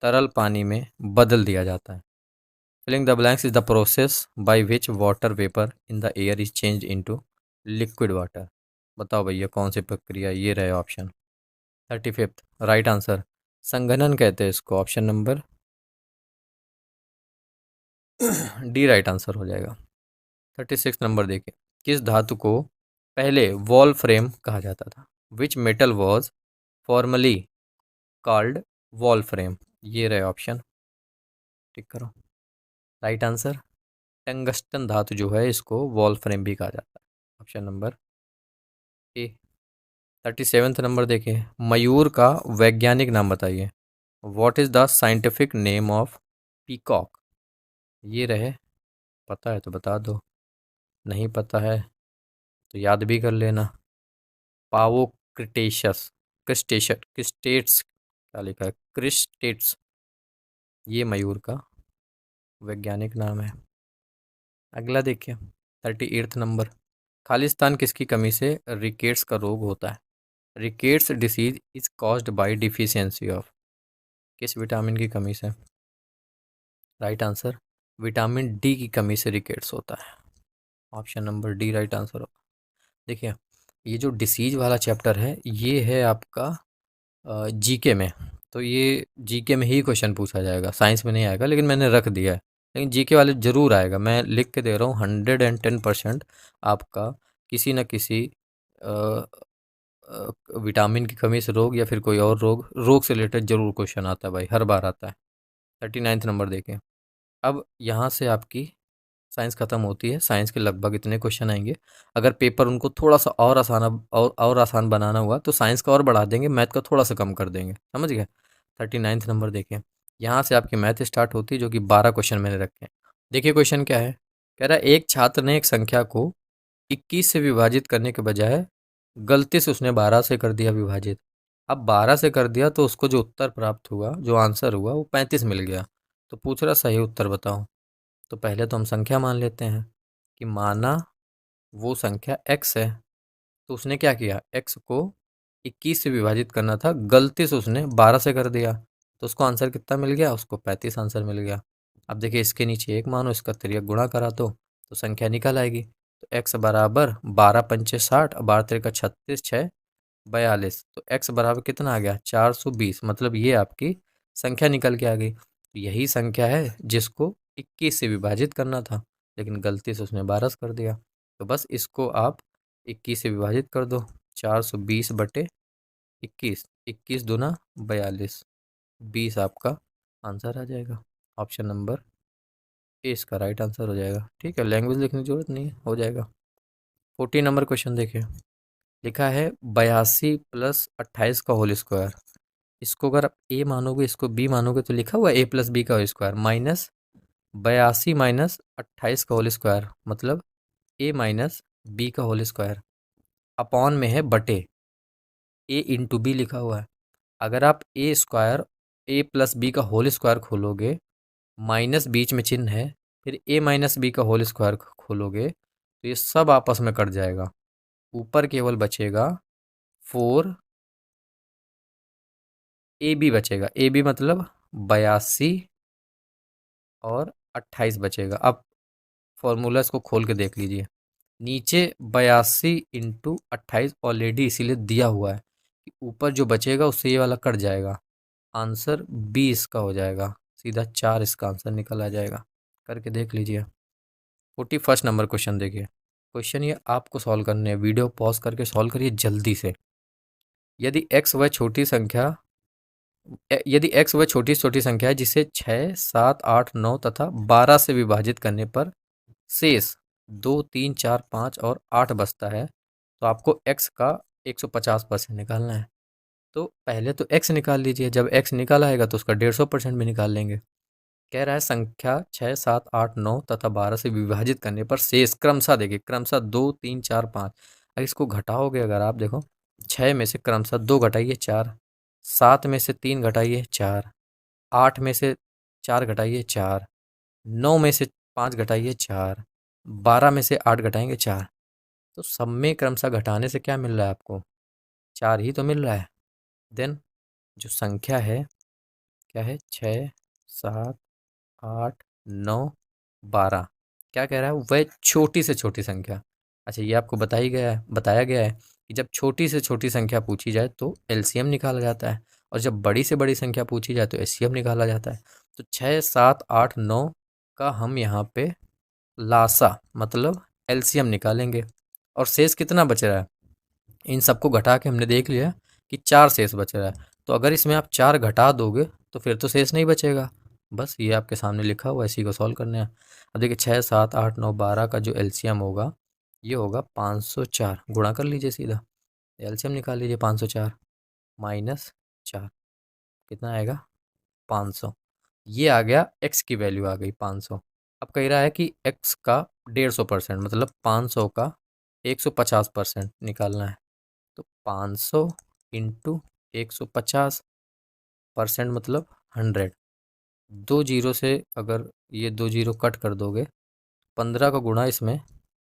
तरल पानी में बदल दिया जाता है। Filling the blanks is the process by which water vapour in the air is change into liquid water. बताओ भैया कौन सी प्रक्रिया? ये रहे ऑप्शन। 35th राइट आंसर संघनन कहते हैं इसको, option number D right answer हो जाएगा। 36 नंबर देखिए, किस धातु को पहले वॉल फ्रेम कहा जाता था? Which metal was formally called wall frame? ये रहे ऑप्शन, टिक करो। राइट आंसर टंगस्टन धातु जो है इसको वॉल फ्रेम भी कहा जाता है, option number A. 37th number देखिए, मयूर का वैज्ञानिक नाम बताइए। What is the scientific name of peacock? ये रहे, पता है तो बता दो, नहीं पता है तो याद भी कर लेना। पावो क्रिटेशस, क्रिस्टेशन, क्रिस्टेट्स, क्या लिखा है, क्रिस्टेट्स, ये मयूर का वैज्ञानिक नाम है। अगला देखिए 38th नंबर, खालिस्तान किसकी कमी से रिकेट्स का रोग होता है? Rickets disease is caused by deficiency of, किस विटामिन की कमी से? राइट आंसर विटामिन डी की कमी से रिकेट्स होता है, option number D right answer होगा। देखिए ये जो डिसीज वाला चैप्टर है ये है आपका जीके में, तो ये जीके में ही क्वेश्चन पूछा जाएगा, साइंस में नहीं आएगा, लेकिन मैंने रख दिया है। लेकिन जीके वाले ज़रूर आएगा, मैं लिख के दे रहा हूँ 110% आपका किसी न किसी अ, विटामिन की कमी से रोग या फिर कोई और रोग से रिलेटेड ज़रूर क्वेश्चन आता है भाई, हर बार आता है। 39th नंबर देखें, अब यहाँ से आपकी साइंस खत्म होती है, साइंस के लगभग इतने क्वेश्चन आएंगे। अगर पेपर उनको थोड़ा सा और आसान बनाना हुआ तो साइंस का और बढ़ा देंगे, मैथ का थोड़ा सा कम कर देंगे, समझ गए। 39th नंबर देखिए, यहाँ से आपकी मैथ स्टार्ट होती है जो कि 12 क्वेश्चन मैंने रखे हैं। देखिए क्वेश्चन क्या है, कह रहा है एक छात्र ने एक संख्या को 21 से विभाजित करने के बजाय गलती से उसने 12 से कर दिया विभाजित। अब 12 से कर दिया तो उसको जो उत्तर प्राप्त हुआ, जो आंसर हुआ वो 35 मिल गया। तो पूछ रहा सही उत्तर बताओ। तो पहले तो हम संख्या मान लेते हैं कि माना वो संख्या x है, तो उसने क्या किया, x को 21 से विभाजित करना था, गलती से उसने 12 से कर दिया, तो उसको आंसर कितना मिल गया, उसको 35 आंसर मिल गया। अब देखिए इसके नीचे एक मानो, इसका तिर्यक गुणा करा तो संख्या निकल आएगी। तो x बराबर 12 पंचे 60, 12 तिरका 36, 6 42, तो x बराबर कितना आ गया, 420। मतलब ये आपकी संख्या निकल के आ गई। तो यही संख्या है जिसको 21 से विभाजित करना था, लेकिन गलती से उसने 12 से कर दिया। तो बस इसको आप 21 से विभाजित कर दो, 420/21, 21 दूना 42, 20 आपका आंसर आ जाएगा। ऑप्शन नंबर ए इसका राइट आंसर हो जाएगा। ठीक है, लैंग्वेज लिखने की जरूरत नहीं है, हो जाएगा। 14 नंबर क्वेश्चन देखिए, लिखा है 82 + 28 का होल स्क्वायर। इसको अगर आप ए मानोगे, इसको बी मानोगे, तो लिखा हुआ है a + b का होल स्क्वायर माइनस 82 - 28 का होल स्क्वायर, मतलब a - b का होल स्क्वायर अपॉन में है बटे a × b लिखा हुआ है। अगर आप a² का होल स्क्वायर खोलोगे, माइनस बीच में चिन्ह है, फिर a - b का होल स्क्वायर खोलोगे तो ये सब आपस में कट जाएगा, ऊपर केवल बचेगा 4ab बचेगा। ab मतलब 82 और 28 बचेगा। अब फॉर्मूला इसको खोल के देख लीजिए, नीचे 82 × 28 ऑलरेडी इसीलिए दिया हुआ है कि ऊपर जो बचेगा उससे ये वाला कट जाएगा, आंसर बी इसका हो जाएगा, सीधा 4 इसका आंसर निकल आ जाएगा। करके देख लीजिए। 41 नंबर क्वेश्चन देखिए। क्वेश्चन ये आपको सॉल्व करने हैं, वीडियो पॉज करके सॉल्व करिए जल्दी से। यदि एक्स व छोटी संख्या यदि एक्स वह छोटी छोटी संख्या है जिसे 6, 7, 8, 9 तथा 12 से विभाजित करने पर शेष 2, 3, 4, 5 और 8 बचता है, तो आपको एक्स का 150% निकालना है। तो पहले तो एक्स निकाल लीजिए, जब एक्स निकाल आएगा तो उसका 150% भी निकाल लेंगे। कह रहा है संख्या 6, 7, 8, 9 तथा 12 से विभाजित करने पर शेष क्रमशः, देखिए क्रमशः 2, 3, 4, 5। अगर इसको घटाओगे, अगर आप देखो 6 में से क्रमशः 2 घटाइए 4, 7 में से 3 घटाइए 4, 8 में से 4 घटाइए 4, 9 में से 5 घटाइए 4, 12 में से 8 घटाएंगे 4। तो सब में क्रमशः घटाने से क्या मिल रहा है आपको? 4 ही तो मिल रहा है। देन जो संख्या है क्या है? 6, 7, 8, 9, 12। क्या कह रहा है? वह छोटी से छोटी संख्या। अच्छा, ये आपको बताया गया है कि जब छोटी से छोटी संख्या पूछी जाए तो एलसीएम निकाला जाता है, और जब बड़ी से बड़ी संख्या पूछी जाए तो एचसीएफ निकाला जाता है। तो 6, 7, 8, 9 का हम यहाँ पे लासा मतलब एलसीएम निकालेंगे, और शेष कितना बच रहा है? इन सबको घटा के हमने देख लिया कि 4 शेष बच रहा है। तो अगर इसमें आप 4 घटा दोगे तो फिर तो शेष नहीं बचेगा। बस ये आपके सामने लिखा हुआ है, इसी को सॉल्व करना है। अब देखिए 6, 7, 8, 9, 12 का जो एलसीएम होगा ये होगा 504। गुणा कर लीजिए सीधा, एलसीएम निकाल लीजिए। 504 माइनस 4 कितना आएगा? 500। ये आ गया, एक्स की वैल्यू आ गई 500। अब कह रहा है कि एक्स का 150% मतलब 500 का 150% निकालना है। तो 500 इंटू 150% मतलब 100। दो जीरो से अगर ये दो जीरो कट कर दोगे, 15 का गुणा इसमें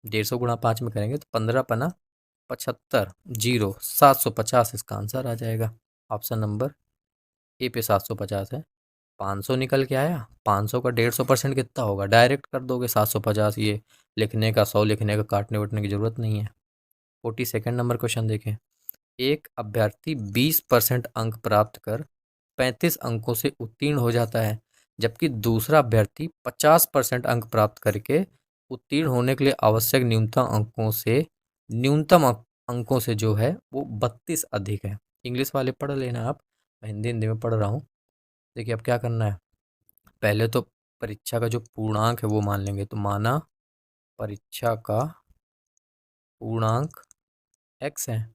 150 गुणा 5 में करेंगे तो 15 पना 75, जीरो 750 इसका आंसर आ जाएगा। ऑप्शन नंबर ए पे 750 है। 500 निकल के आया। 500 का 150% कितना होगा? डायरेक्ट कर दोगे 750। ये लिखने का, 100 लिखने का, काटने वटने की ज़रूरत नहीं है। 42 नंबर क्वेश्चन देखें। एक अभ्यर्थी 20% अंक प्राप्त कर 35 अंकों से उत्तीर्ण हो जाता है, जबकि दूसरा अभ्यर्थी 50% अंक प्राप्त करके उत्तीर्ण होने के लिए आवश्यक न्यूनतम अंकों से जो है वो 32 अधिक है। इंग्लिश वाले पढ़ लेना आप, मैं हिंदी हिंदी में पढ़ रहा हूँ। देखिए अब क्या करना है, पहले तो परीक्षा का जो पूर्णांक है वो मान लेंगे। तो माना परीक्षा का पूर्णांक एक्स है,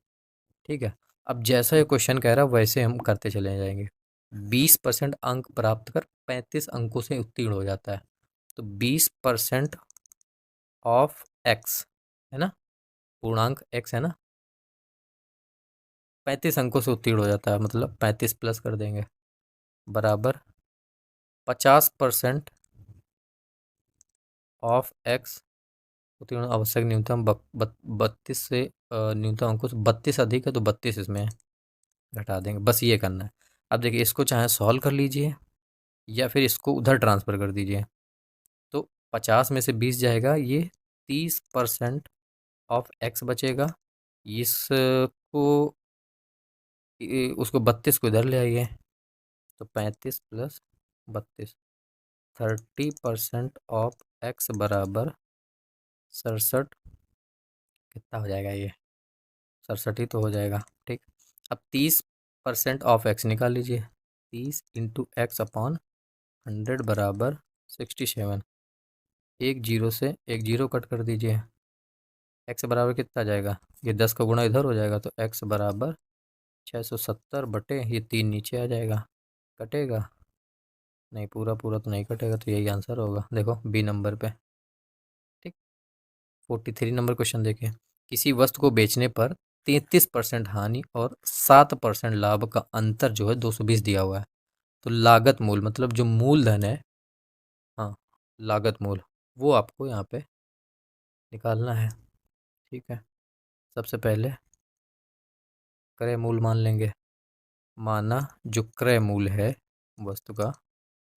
ठीक है। अब जैसा ये क्वेश्चन कह रहा है वैसे हम करते चले जाएंगे। 20% अंक प्राप्त कर 35 अंकों से उत्तीर्ण हो जाता है, तो 20% ऑफ एक्स है ना, पूर्णांक एक्स है ना, 35 अंकों से उत्तीर्ण हो जाता है, मतलब 35 प्लस कर देंगे बराबर 50% ऑफ एक्स उत्तीर्ण आवश्यक न्यूनतम 32 से न्यूनतम अंकों से 32 अधिक है तो 32 इसमें घटा देंगे। बस ये करना है। अब देखिए इसको चाहे सॉल्व कर लीजिए या फिर इसको उधर ट्रांसफ़र कर दीजिए। तो 50 में से 20 जाएगा, ये 30% ऑफ एक्स बचेगा। इसको उसको 32 को इधर ले आइए, तो 35 प्लस 32 30% ऑफ एक्स बराबर 67। कितना हो जाएगा ये? 67 ही तो हो जाएगा, ठीक। अब 30% ऑफ एक्स निकाल लीजिए। 30 इंटू एक्स अपॉन 100 बराबर 67। एक जीरो से एक जीरो कट कर दीजिए। एक्स बराबर कितना आ जाएगा? ये 10 का गुणा इधर हो जाएगा, तो एक्स बराबर 670 बटे ये 3 नीचे आ जाएगा। कटेगा नहीं, पूरा पूरा तो नहीं कटेगा, तो यही आंसर होगा। देखो बी नंबर पे, ठीक। 43 नंबर क्वेश्चन देखिए। किसी वस्तु को बेचने पर 33% हानि और 7% लाभ का अंतर जो है 220 दिया हुआ है। तो लागत मूल मतलब जो मूलधन है, हाँ, लागत मूल, वो आपको यहाँ पे निकालना है, ठीक है। सबसे पहले क्रय मूल मान लेंगे। माना जो क्रय मूल है वस्तु का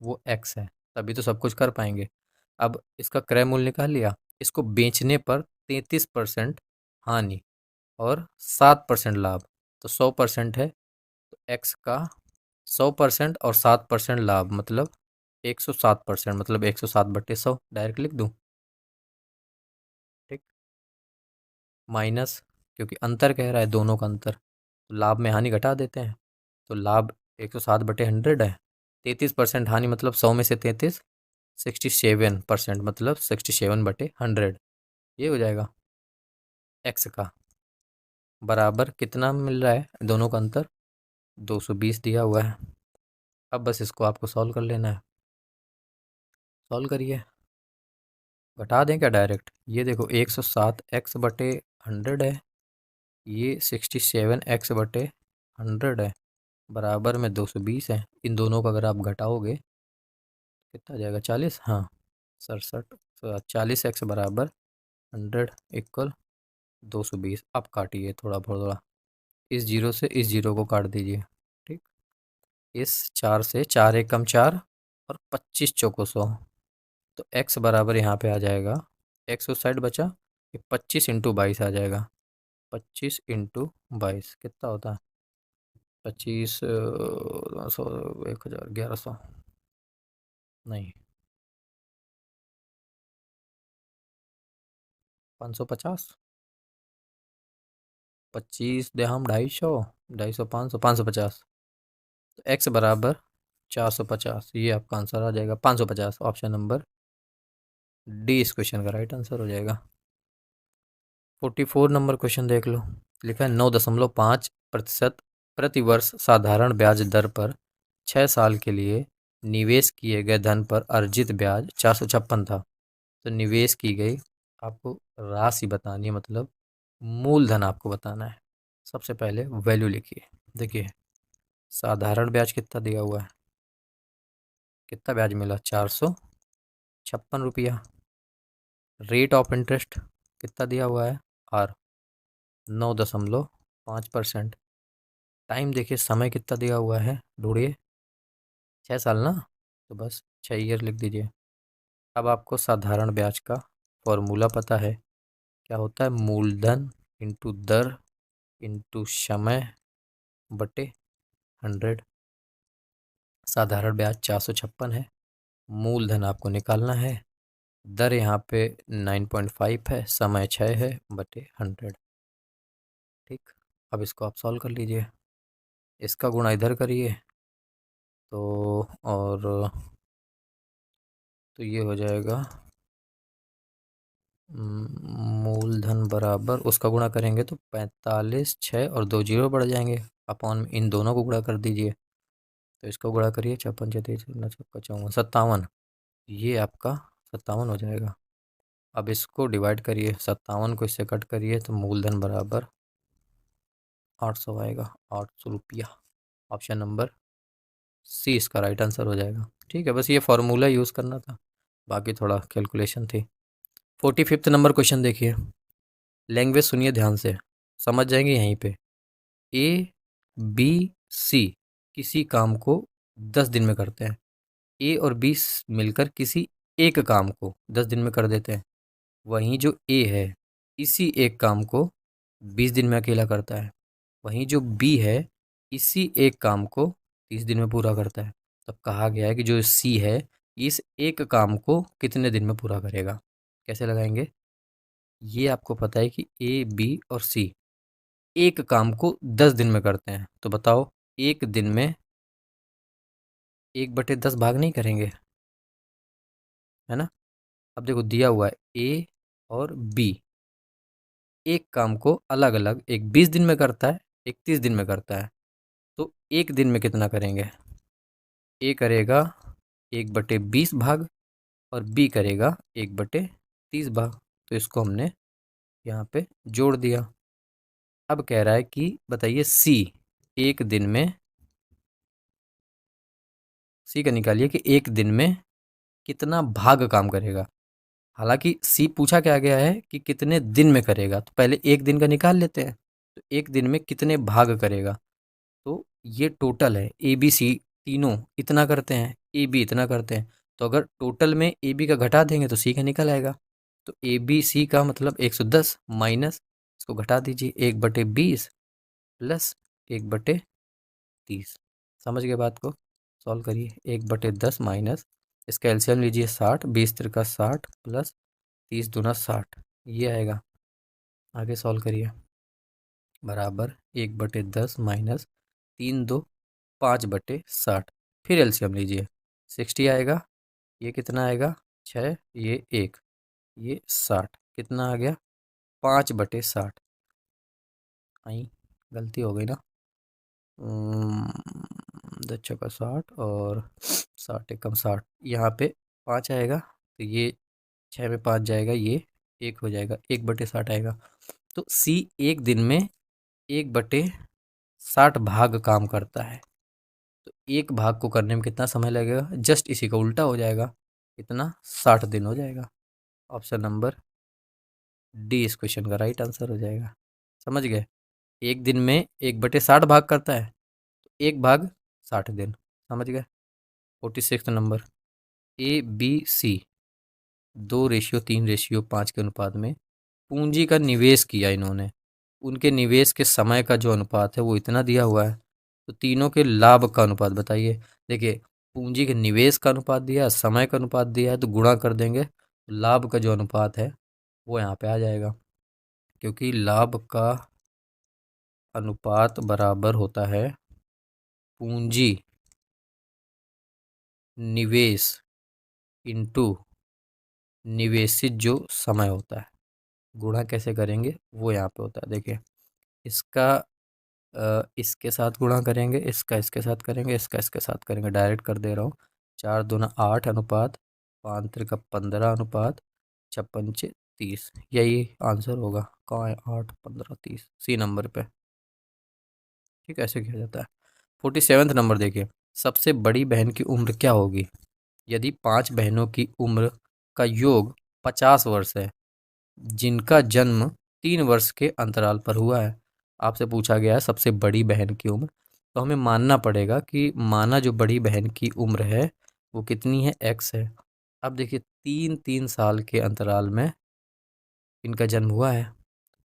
वो एक्स है, तभी तो सब कुछ कर पाएंगे। अब इसका क्रय मूल्य निकाल लिया। इसको बेचने पर 33% हानि और 7% लाभ, तो 100% है, तो एक्स का 100% और 7% लाभ मतलब 107%, मतलब 107/100 डायरेक्ट लिख दूँ। ठीक, माइनस, क्योंकि अंतर कह रहा है दोनों का अंतर, तो लाभ में हानि घटा देते हैं। तो लाभ 107/100 है। 33% हानि मतलब 100 में से 33, 67% मतलब 67/100। ये हो जाएगा। एक्स का बराबर कितना मिल रहा है दोनों का अंतर, 220 दिया हुआ है। अब बस इसको आपको सॉल्व कर लेना है। सॉल्व करिए। घटा दें क्या डायरेक्ट, ये देखो 107x/100 है, ये 67x/100 है, बराबर में 220 है। इन दोनों का अगर आप घटाओगे कितना आ जाएगा, 40। हाँ, 67, तो 40x बराबर 100 इक्वल 220। अब काटिए थोड़ा थोड़ा, इस जीरो से इस जीरो को काट दीजिए। ठीक, इस 4 से 4 एक कम 4 और 25 चौको 100, तो x बराबर यहाँ पे आ जाएगा, x उस साइड बचा, ये 25 × 22 आ जाएगा। 25 × 22 कितना होता है, 25 100, 1000, 1100, नहीं 550, 25 दे हम 250, 250, 500, 550, तो x बराबर 450। ये आपका आंसर आ जाएगा 550। ऑप्शन नंबर डी इस क्वेश्चन का राइट आंसर हो जाएगा। 44 नंबर क्वेश्चन देख लो। लिखा है 9.5% प्रति वर्ष साधारण ब्याज दर पर 6 साल के लिए निवेश किए गए धन पर अर्जित ब्याज 456 था। तो निवेश की गई आपको राशि बतानी है, मतलब मूलधन आपको बताना है। सबसे पहले वैल्यू लिखिए। देखिए साधारण ब्याज कितना दिया हुआ है, कितना ब्याज मिला, 456 रुपया। रेट ऑफ इंटरेस्ट कितना दिया हुआ है, आर, 9.5%। टाइम देखिए, समय कितना दिया हुआ है, ढूंढिए, 6 साल ना, तो बस 6 ईयर लिख दीजिए। अब आपको साधारण ब्याज का फॉर्मूला पता है, क्या होता है, मूलधन इंटू दर इंटू समय बटे 100। साधारण ब्याज 456 है, मूलधन आपको निकालना है, दर यहाँ पे 9.5 है, समय 6 है बटे 100। ठीक, अब इसको आप सॉल्व कर लीजिए। इसका गुणा इधर करिए तो, और तो ये हो जाएगा मूलधन बराबर, उसका गुणा करेंगे तो 45, 6 और 2 जीरो बढ़ जाएंगे, अपॉन इन दोनों को गुणा कर दीजिए। तो इसको गुणा करिए, 56 36 54 54 57, ये आपका 57 हो जाएगा। अब इसको डिवाइड करिए, 57 को इससे कट करिए तो मूलधन बराबर 800 आएगा, 800 रुपया। ऑप्शन नंबर सी इसका राइट आंसर हो जाएगा। ठीक है, बस ये फॉर्मूला यूज़ करना था, बाकी थोड़ा कैलकुलेशन थी। 45th नंबर क्वेश्चन देखिए। लैंग्वेज सुनिए ध्यान से, समझ जाएंगे यहीं पे। ए बी सी किसी काम को 10 दिन में करते हैं। ए और बी मिलकर किसी एक काम को 10 दिन में कर देते हैं। वहीं जो ए है इसी एक काम को 20 दिन में अकेला करता है। वहीं जो बी है इसी एक काम को 30 दिन में पूरा करता है। तब कहा गया है कि जो सी है इस एक काम को कितने दिन में पूरा करेगा। कैसे लगाएंगे, ये आपको पता है कि ए बी और सी एक काम को 10 दिन में करते हैं, तो बताओ एक दिन में 1/10 भाग नहीं करेंगे, है ना। अब देखो दिया हुआ है ए और बी एक काम को अलग अलग, एक 20 दिन में करता है, एक 30 दिन में करता है। तो एक दिन में कितना करेंगे, ए करेगा 1/20 भाग और बी करेगा 1/30 भाग। तो इसको हमने यहाँ पे जोड़ दिया। अब कह रहा है कि बताइए सी एक दिन में, सी का निकालिए कि एक दिन में कितना भाग काम करेगा। हालांकि सी पूछा क्या गया है कि कितने दिन में करेगा, तो पहले एक दिन का निकाल लेते हैं। तो एक दिन में कितने भाग करेगा, तो ये टोटल है ए बी सी तीनों इतना करते हैं, ए बी इतना करते हैं। तो अगर टोटल में ए बी का घटा देंगे तो सी का निकल आएगा। तो ए बी सी का मतलब 110 माइनस, इसको घटा दीजिए 1/20 प्लस 1/30। समझ गए बात को? सॉल्व करिए। 1/10 माइनस, इसका एलसीएम लीजिए 60, 20 तिरका 60 प्लस 30 दूना 60, ये आएगा। आगे सॉल्व करिए। बराबर 1/10 माइनस 3 2 5/60, फिर एलसीएम लीजिए 60 आएगा, ये कितना आएगा 6, ये 1, ये 60, कितना आ गया 5/60। आई गलती हो गई ना। 10 का 60 और 60 एकम 60, यहाँ पे 5 आएगा तो ये 6 में 5 जाएगा, ये 1 हो जाएगा, 1/60 आएगा। तो सी एक दिन में 1/60 भाग काम करता है। तो एक भाग को करने में कितना समय लगेगा, जस्ट इसी का उल्टा हो जाएगा, कितना 60 दिन हो जाएगा। ऑप्शन नंबर डी इस क्वेश्चन का राइट आंसर हो जाएगा। समझ गए? एक दिन में 1/60 भाग करता है, तो एक भाग 60 दिन। समझ गए? 46 नंबर, ABC 2:3:5 के अनुपात में पूंजी का निवेश किया इन्होंने। उनके निवेश के समय का जो अनुपात है वो इतना दिया हुआ है, तो तीनों के लाभ का अनुपात बताइए। देखिए, पूंजी के निवेश का अनुपात दिया है, समय का अनुपात दिया है, तो गुणा कर देंगे, लाभ का जो अनुपात है वो यहाँ पे आ जाएगा, क्योंकि लाभ का अनुपात बराबर होता है पूंजी निवेश इनटू निवेशित जो समय होता है। गुणा कैसे करेंगे वो यहाँ पे होता है। देखिए, इसका इसके साथ गुणा करेंगे, इसका इसके साथ करेंगे, इसका इसके साथ करेंगे, डायरेक्ट कर दे रहा हूँ। 4 दूना 8 अनुपात 5 तिरका 15 अनुपात 6 पंचे 30, यही आंसर होगा। कहाँ है 8 15 30, सी नंबर पे। ठीक है, ऐसे किया जाता है। 47 नंबर देखिए, सबसे बड़ी बहन की उम्र क्या होगी यदि 5 बहनों की उम्र का योग 50 वर्ष है, जिनका जन्म 3 वर्ष के अंतराल पर हुआ है। आपसे पूछा गया है सबसे बड़ी बहन की उम्र, तो हमें मानना पड़ेगा कि माना जो बड़ी बहन की उम्र है वो कितनी है, x है। अब देखिए, 3 3 साल के अंतराल में इनका जन्म हुआ है।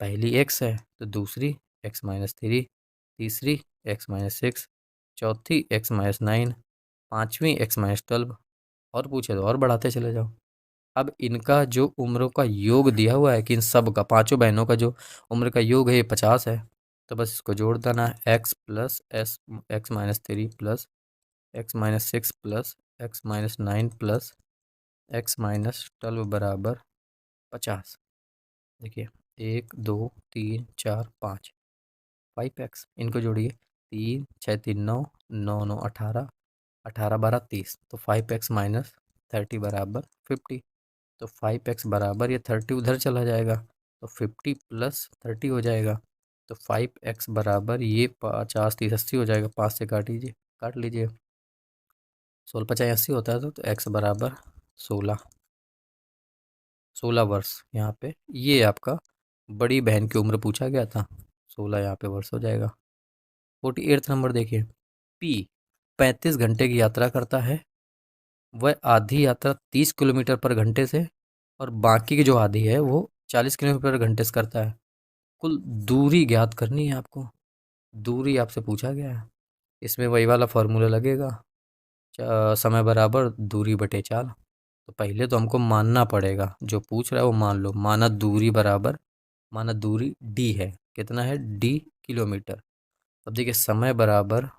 पहली x है तो दूसरी x-3, तीसरी x-6, चौथी x-9, पाँचवीं x-12, और पूछे तो और बढ़ाते चले जाओ। अब इनका जो उम्रों का योग दिया हुआ है कि इन सब का, पांचों बहनों का जो उम्र का योग है ये 50 है, तो बस इसको जोड़ देना है। x+x-3 plus x-6 plus x-9 plus x-12 बराबर 50। देखिए, 1 2 3 4 5, 5x, इनको जोड़िए, 3 6 3 9 9 9 18, 18 12 30, तो 5x-30 बराबर 50। तो 5x बराबर, ये 30 उधर चला जाएगा तो 50 प्लस 30 हो जाएगा। तो 5x बराबर ये 50 30 80 हो जाएगा, 5 से काट लीजिए, काट लीजिए। 16 50 80 होता है, तो x बराबर 16, 16 वर्ष। यहाँ पे ये आपका बड़ी बहन की उम्र पूछा गया था, 16 यहाँ पे वर्ष हो जाएगा। 48 नंबर देखिए, P 35 घंटे की यात्रा करता है, वह आधी यात्रा 30 किलोमीटर पर घंटे से और बाकी की जो आधी है वो 40 किलोमीटर घंटे से करता है। कुल दूरी ज्ञात करनी है आपको, दूरी आपसे पूछा गया है। इसमें वही वाला फॉर्मूला लगेगा, समय बराबर दूरी बटे चाल। तो पहले तो हमको मानना पड़ेगा, जो पूछ रहा है वो मान लो। माना दूरी बराबर, माना दूरी d है, कितना है d, किलोमीटर। अब देखिए, समय बराबर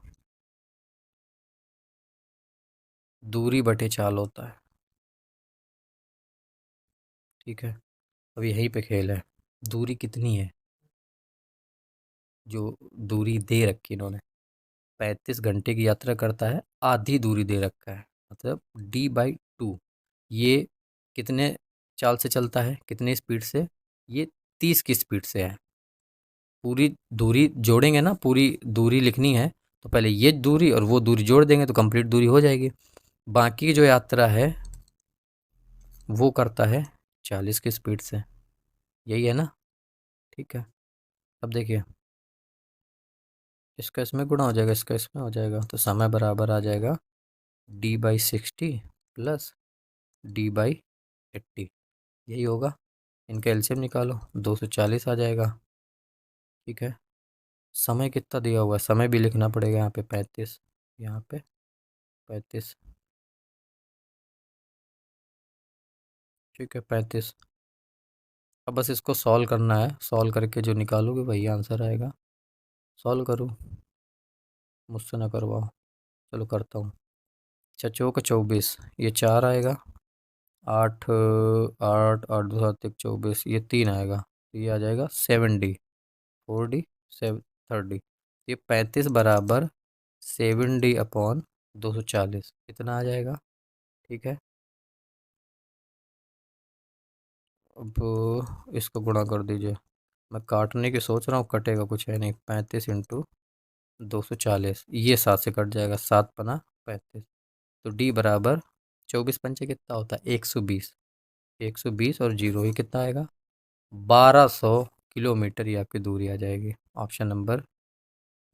दूरी बटे चाल होता है। ठीक है, अब यहीं पे खेल है, दूरी कितनी है, जो दूरी दे रखी इन्होंने, 35 घंटे की यात्रा करता है, आधी दूरी दे रखा है, मतलब d/2। ये कितने चाल से चलता है, कितने स्पीड से, ये 30 की स्पीड से है। पूरी दूरी जोड़ेंगे ना, पूरी दूरी लिखनी है तो पहले ये दूरी और वो दूरी जोड़ देंगे तो कंप्लीट दूरी हो जाएगी। बाकी की जो यात्रा है वो करता है 40 की स्पीड से, यही है ना। ठीक है, अब देखिए, इसका इसमें गुणा हो जाएगा, इसका इसमें हो जाएगा, तो समय बराबर आ जाएगा d/60 प्लस d/80, यही होगा। इनका एलसीएम निकालो, 240 आ जाएगा। ठीक है, समय कितना दिया हुआ है, समय भी लिखना पड़ेगा यहाँ पे 35। यहाँ पे 35, ठीक है 35। अब बस इसको सॉल्व करना है, सॉल्व करके जो निकालोगे वही आंसर आएगा। सॉल्व करूँ, मुझसे ना करवाओ, चलो करता हूँ। 6 चौक 24, ये 4 आएगा। 8 8 8 2 7 1 24, ये 3 आएगा, तो ये आ जाएगा 7D, 4D, 7 30। ये 35 बराबर 7D/240 कितना आ जाएगा, ठीक है। अब इसको गुणा कर दीजिए। मैं काटने की सोच रहा हूँ, कटेगा कुछ है नहीं। 35 × 240, ये 7 से कट जाएगा, 7×5 35। तो डी बराबर 24×5 कितना होता है, 120। 120 और जीरो ही कितना आएगा, 1200 किलोमीटर, ये आपकी दूरी आ जाएगी। ऑप्शन नंबर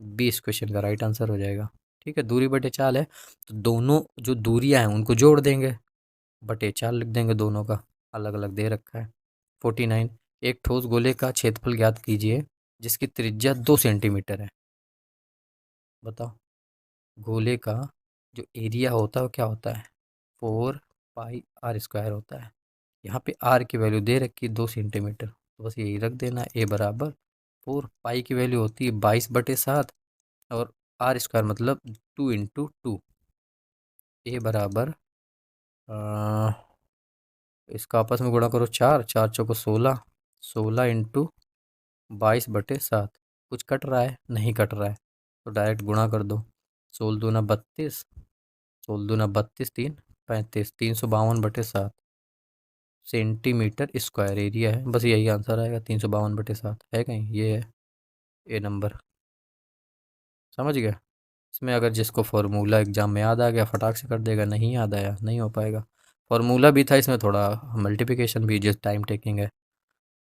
20 क्वेश्चन का राइट आंसर हो जाएगा। ठीक है, दूरी बटे चाल है, तो दोनों जो दूरियां हैं उनको जोड़ देंगे, बटे चाल लिख देंगे, दोनों का अलग अलग दे रखा है। 49, एक ठोस गोले का क्षेत्रफल ज्ञात कीजिए जिसकी त्रिज्या 2 सेंटीमीटर है। बताओ, गोले का जो एरिया होता है वो क्या होता है, 4πr² होता है। यहाँ पे आर की वैल्यू दे रखी है 2 सेंटीमीटर, तो बस यही रख देना, ए बराबर 4 पाई की वैल्यू होती है 22/7, और r² मतलब 2 × 2। ए बराबर इसका आपस में गुणा करो, 4 4 चौको 16, 16 × 22/7। कुछ कट रहा है, नहीं कट रहा है, तो डायरेक्ट गुणा कर दो। 16 दूना 32, 16 दूना 32, 3 35, 352/7 सेंटीमीटर² एरिया है। बस यही आंसर आएगा, 352/7 है कहीं, ये है ए नंबर। समझ गया। इसमें अगर जिसको फार्मूला एग्जाम में याद आ गया फटाक से कर देगा, नहीं याद आया नहीं हो पाएगा। फार्मूला भी था इसमें, थोड़ा मल्टीप्लिकेशन भी जिस टाइम टेकिंग है।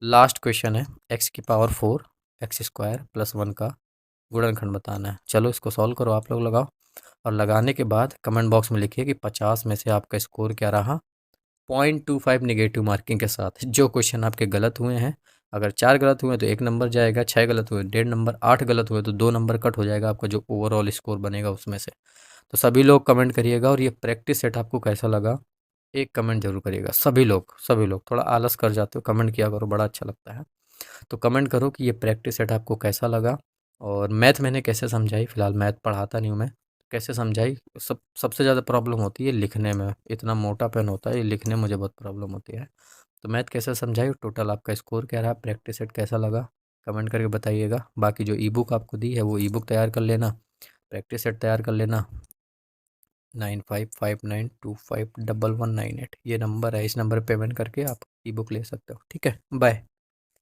लास्ट क्वेश्चन है, x⁴ x² + 1 का गुणनखंड बताना है। चलो इसको सॉल्व करो, आप लोग लगाओ, और लगाने के बाद कमेंट बॉक्स में लिखिए कि 50 में से आपका स्कोर क्या रहा, 0.25 नेगेटिव मार्किंग के साथ। जो क्वेश्चन आपके गलत हुए हैं, अगर 4 गलत हुए तो 1 नंबर जाएगा, 6 गलत हुए 1.5 नंबर, 8 गलत हुए तो 2 नंबर कट हो जाएगा आपका, जो ओवरऑल स्कोर बनेगा उसमें से। तो सभी लोग कमेंट करिएगा, और ये प्रैक्टिस सेट आपको कैसा लगा एक कमेंट जरूर करिएगा। सभी लोग, सभी लोग थोड़ा आलस कर जाते हो, कमेंट किया करो, बड़ा अच्छा लगता है। तो कमेंट करो कि ये प्रैक्टिस सेट आपको कैसा लगा, और मैथ मैंने कैसे समझाई। फिलहाल मैथ पढ़ाता नहीं हूँ मैं, कैसे समझाई। सबसे ज़्यादा प्रॉब्लम होती है लिखने में, इतना मोटा पेन होता है, ये लिखने में मुझे बहुत प्रॉब्लम होती है। तो मैथ कैसे समझाई, टोटल आपका स्कोर क्या रहा, प्रैक्टिस सेट कैसा लगा, कमेंट करके बताइएगा। बाकी जो ई बुक आपको दी है वो ई बुक तैयार कर लेना, प्रैक्टिस सेट तैयार कर लेना। 9559251198 ये नंबर है, इस नंबर पर पेमेंट करके आप ई बुक ले सकते हो। ठीक है, बाय।